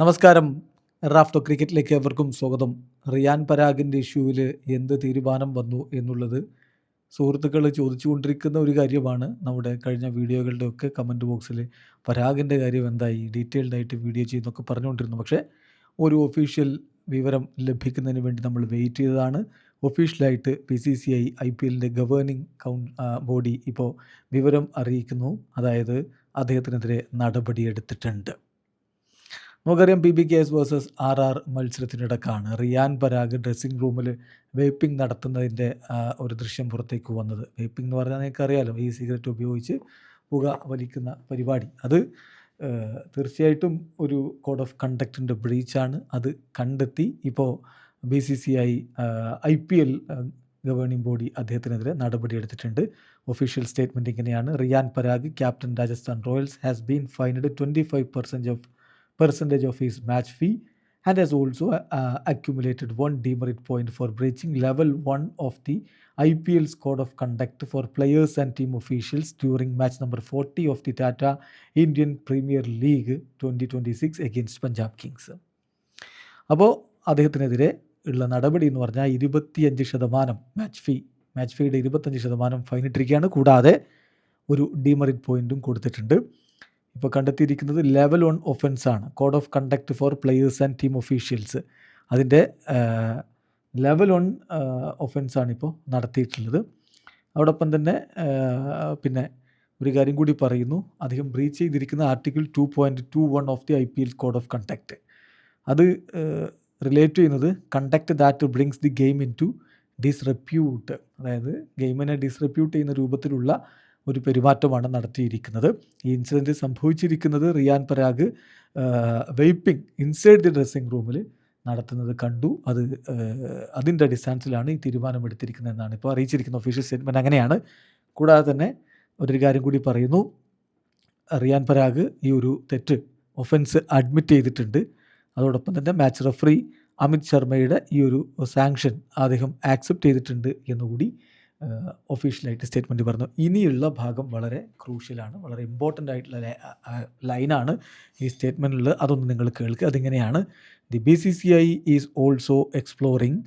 നമസ്കാരം. റാഫ്റ്റോ ക്രിക്കറ്റിലേക്ക് ഏവർക്കും സ്വാഗതം. റിയാൻ പരാഗിൻ്റെ ഇഷ്യൂവിൽ എന്ത് തീരുമാനം വന്നു എന്നുള്ളത് സുഹൃത്തുക്കൾ ചോദിച്ചുകൊണ്ടിരിക്കുന്ന ഒരു കാര്യമാണ്. നമ്മുടെ കഴിഞ്ഞ വീഡിയോകളുടെയൊക്കെ കമൻറ്റ് ബോക്സിൽ പരാഗിൻ്റെ കാര്യം എന്തായി, ഡീറ്റെയിൽഡ് ആയിട്ട് വീഡിയോ ചെയ്യുന്നൊക്കെ പറഞ്ഞുകൊണ്ടിരുന്നു. പക്ഷേ ഒരു ഒഫീഷ്യൽ വിവരം ലഭിക്കുന്നതിന് വേണ്ടി നമ്മൾ വെയിറ്റ് ചെയ്തതാണ്. ഒഫീഷ്യലായിട്ട് BCCI IPLൻ്റെ ഗവേണിംഗ് ബോഡി ഇപ്പോൾ വിവരം അറിയിക്കുന്നു. അതായത് അദ്ദേഹത്തിനെതിരെ നടപടിയെടുത്തിട്ടുണ്ട്. നമുക്കറിയാം, PBKS വേഴ്സസ് RR മത്സരത്തിനിടക്കാണ് റിയാൻ പരാഗ് ഡ്രസ്സിംഗ് റൂമിൽ വേപ്പിംഗ് നടത്തുന്നതിൻ്റെ ഒരു ദൃശ്യം പുറത്തേക്ക് വന്നത്. വേപ്പിംഗ് എന്ന് പറഞ്ഞാൽ നിങ്ങൾക്കറിയാലോ, ഈ സിഗരറ്റ് ഉപയോഗിച്ച് പുക വലിക്കുന്ന പരിപാടി. അത് തീർച്ചയായിട്ടും ഒരു കോഡ് ഓഫ് കണ്ടക്റ്റിൻ്റെ ബ്രീച്ചാണ്. അത് കണ്ടെത്തി ഇപ്പോൾ BCCI IPL ഗവേണിംഗ് ബോഡി അദ്ദേഹത്തിനെതിരെ നടപടിയെടുത്തിട്ടുണ്ട്. ഒഫീഷ്യൽ സ്റ്റേറ്റ്മെൻറ്റ് ഇങ്ങനെയാണ്: Riyan Parag, captain Rajasthan Royals, has been fined 25% of his match fee and has also accumulated 1 demerit point for breaching level 1 of the IPL's code of conduct for players and team officials during match number 40 of the Tata Indian Premier League 2026 against Punjab Kings. അപ്പോൾ അദ്ദേഹത്തിനെതിരെ ഉള്ള നടപടി എന്ന് പറഞ്ഞാൽ 25% match ഫീയുടെ 25% fine ഇട്ടിരിക്കുകയാണ്. കൂടാതെ ഒരു demerit പോയിൻറ്റും കൊടുത്തിട്ടുണ്ട്. ഇപ്പോൾ കണ്ടെത്തിയിരിക്കുന്നത് ലെവൽ 1 ഒഫൻസാണ്. Code of conduct for players and team officials, അതിൻ്റെ ലെവൽ 1 ഒഫൻസാണ് ഇപ്പോൾ നടത്തിയിട്ടുള്ളത്. അതോടൊപ്പം തന്നെ പിന്നെ ഒരു കാര്യം കൂടി പറയുന്നു: അദ്ദേഹം ബ്രീച്ച് ചെയ്തിരിക്കുന്ന article 2.21 of the IPL code of conduct. അത് റിലേറ്റ് ചെയ്യുന്നത് conduct that brings the game into disrepute, അതായത് ഗെയിമിനെ ഡിസ്റെപ്യൂട്ട് ചെയ്യുന്ന രൂപത്തിലുള്ള ഒരു പെരുമാറ്റമാണ് നടത്തിയിരിക്കുന്നത്. ഈ ഇൻസിഡൻറ്റ് സംഭവിച്ചിരിക്കുന്നത് Riyan Parag vaping inside the dressing റൂമിൽ നടത്തുന്നത് കണ്ടു. അതിൻ്റെ അടിസ്ഥാനത്തിലാണ് ഈ തീരുമാനമെടുത്തിരിക്കുന്നതെന്നാണ് ഇപ്പോൾ അറിയിച്ചിരിക്കുന്ന ഒഫീഷ്യൽ സ്റ്റേറ്റ്മെൻറ്റ്. അങ്ങനെയാണ്. കൂടാതെ തന്നെ ഒരു കാര്യം കൂടി പറയുന്നു: റിയാൻ പരാഗ് ഈ ഒരു ഒഫൻസ് അഡ്മിറ്റ് ചെയ്തിട്ടുണ്ട്. അതോടൊപ്പം തന്നെ മാച്ച് റഫറി അമിത് ശർമ്മയുടെ ഈ ഒരു സാങ്ഷൻ അദ്ദേഹം ആക്സെപ്റ്റ് ചെയ്തിട്ടുണ്ട് എന്നുകൂടി ഒഫീഷ്യലായിട്ട് സ്റ്റേറ്റ്മെൻറ്റ് പറഞ്ഞു. ഇനിയുള്ള ഭാഗം വളരെ ക്രൂഷ്യലാണ്, വളരെ ഇമ്പോർട്ടൻ്റ് ആയിട്ടുള്ള ലൈനാണ് ഈ സ്റ്റേറ്റ്മെൻറ്റിലുള്ളത്. അതൊന്ന് നിങ്ങൾ കേൾക്കുക. അതിങ്ങനെയാണ്: the BCCI is also exploring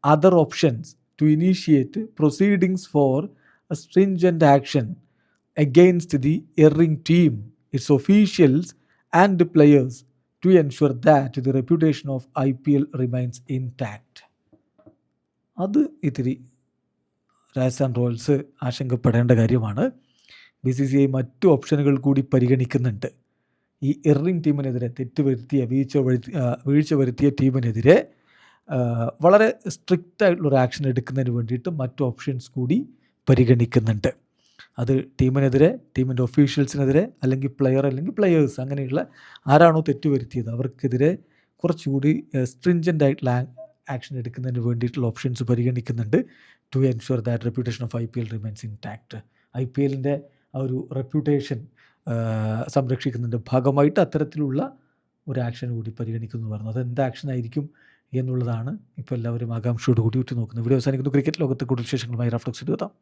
other options to initiate proceedings for a stringent action against the erring team, its officials and players to ensure that the reputation of IPL remains intact. അത് ഇത്തിരി Rajasthan Royals ആശങ്കപ്പെടേണ്ട കാര്യമാണ്. BCCI മറ്റു ഓപ്ഷനുകൾ കൂടി പരിഗണിക്കുന്നുണ്ട്. ഈ എറിംഗ് ടീമിനെതിരെ വീഴ്ച വരുത്തിയ ടീമിനെതിരെ വളരെ സ്ട്രിക്റ്റ് ആയിട്ടുള്ളൊരു ആക്ഷൻ എടുക്കുന്നതിന് വേണ്ടിയിട്ട് മറ്റു ഓപ്ഷൻസ് കൂടി പരിഗണിക്കുന്നുണ്ട്. അത് ടീമിനെതിരെ, ടീമിൻ്റെ ഒഫീഷ്യൽസിനെതിരെ, അല്ലെങ്കിൽ പ്ലെയേഴ്സ്, അങ്ങനെയുള്ള ആരാണോ തെറ്റുവരുത്തിയത് അവർക്കെതിരെ കുറച്ചുകൂടി സ്ട്രിഞ്ചൻ്റ് ആയിട്ടുള്ള ആക്ഷൻ എടുക്കുന്നതിന് വേണ്ടിയിട്ടുള്ള ഓപ്ഷൻസ് പരിഗണിക്കുന്നുണ്ട്. To ensure that reputation of IPL remains intact. IPLൻ്റെ ആ ഒരു റെപ്യൂട്ടേഷൻ സംരക്ഷിക്കുന്നതിൻ്റെ ഭാഗമായിട്ട് അത്തരത്തിലുള്ള ഒരു ആക്ഷൻ കൂടി പരിഗണിക്കുന്നു പറഞ്ഞു. അത് എന്ത് ആക്ഷൻ ആയിരിക്കും എന്നുള്ളതാണ് ഇപ്പോൾ എല്ലാവരും ആകാംക്ഷയോട് കൂടി ഉറ്റുനോക്കുന്നത്. വീഡിയോ അവസാനിക്കുന്നു. ക്രിക്കറ്റ് ലോകത്തെ കൂടുതൽ വിശേഷങ്ങളുമായി റാഫ്റ്റോക്സ് എത്താം.